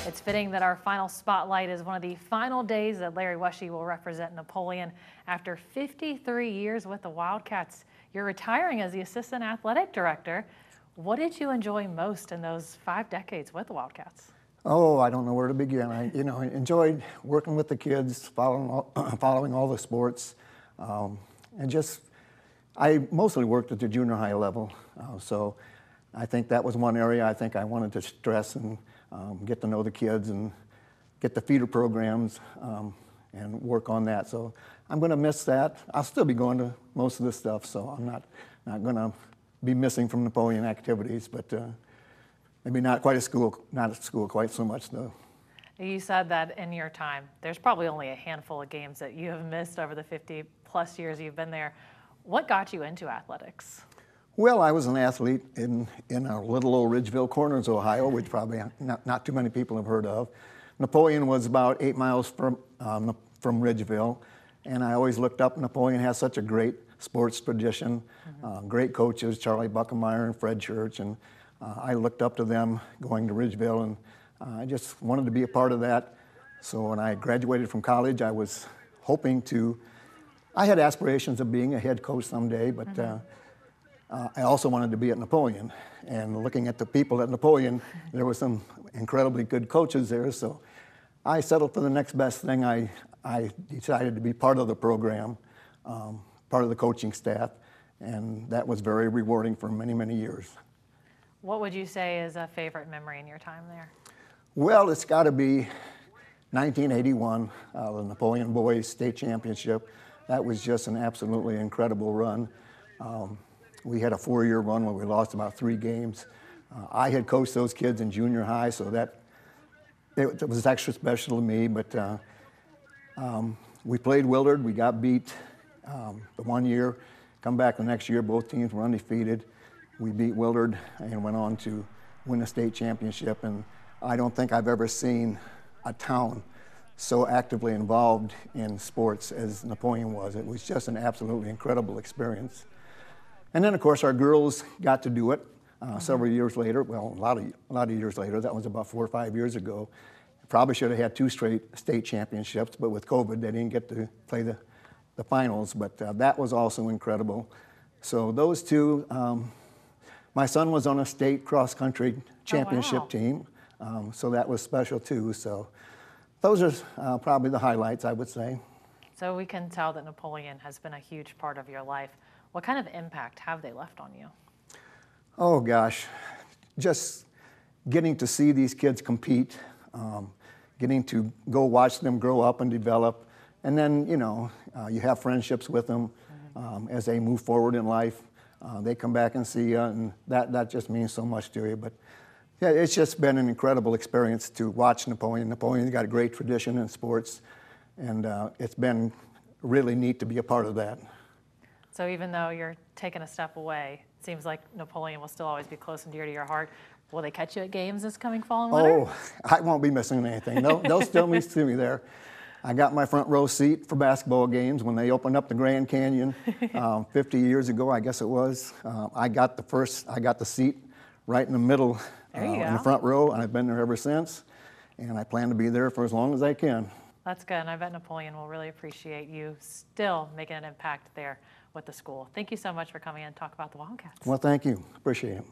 It's fitting that our final spotlight is one of the final days that Larry Wesche will represent Napoleon. After 53 years with the Wildcats, you're retiring as the assistant athletic director. What did you enjoy most in those 5 decades with the Wildcats? Oh, I don't know where to begin. I enjoyed working with the kids, following all the sports, I mostly worked at the junior high level. So I think that was one area I think I wanted to stress and get to know the kids and get the feeder programs and work on that. So I'm going to miss that. I'll still be going to most of this stuff, so I'm not going to be missing from Napoleon activities, but maybe not at school quite so much though. You said that in your time, there's probably only a handful of games that you have missed over the 50-plus years you've been there. What got you into athletics? Well, I was an athlete in a little old Ridgeville Corners, Ohio, which probably not too many people have heard of. Napoleon was about 8 miles from Ridgeville, and I always looked up. Napoleon has such a great sports tradition, great coaches, Charlie Buckemeyer and Fred Church, and I looked up to them going to Ridgeville, and I just wanted to be a part of that. So when I graduated from college, I was hoping I had aspirations of being a head coach someday, but I also wanted to be at Napoleon. And looking at the people at Napoleon, there were some incredibly good coaches there, so I settled for the next best thing. I decided to be part of the program, part of the coaching staff, and that was very rewarding for many, many years. What would you say is a favorite memory in your time there? Well, it's got to be 1981, the Napoleon Boys State Championship. That was just an absolutely incredible run. We had a 4-year run where we lost about 3 games. I had coached those kids in junior high, so it was extra special to me. But we played Willard. We got beat the one year. Come back the next year, both teams were undefeated. We beat Willard and went on to win the state championship. And I don't think I've ever seen a town so actively involved in sports as Napoleon was. It was just an absolutely incredible experience. And then, of course, our girls got to do it several years later. Well, a lot of years later. That was about 4 or 5 years ago. Probably should have had 2 straight state championships, but with COVID, they didn't get to play the finals. But that was also incredible. So those two, my son was on a state cross-country championship team, so that was special too. So those are probably the highlights, I would say. So we can tell that Napoleon has been a huge part of your life. What kind of impact have they left on you? Oh gosh, just getting to see these kids compete, getting to go watch them grow up and develop, and then you have friendships with them as they move forward in life. They come back and see you, and that just means so much to you. But yeah, it's just been an incredible experience to watch Napoleon. Napoleon's got a great tradition in sports, and it's been really neat to be a part of that. So even though you're taking a step away, it seems like Napoleon will still always be close and dear to your heart. Will they catch you at games this coming fall and winter? Oh, I won't be missing anything. They'll still see me there. I got my front row seat for basketball games when they opened up the Grand Canyon 50 years ago, I guess it was. I got the seat right in the middle in the front row, and I've been there ever since. And I plan to be there for as long as I can. That's good, and I bet Napoleon will really appreciate you still making an impact there with the school. Thank you so much for coming in and talk about the Wildcats. Well, thank you. Appreciate it.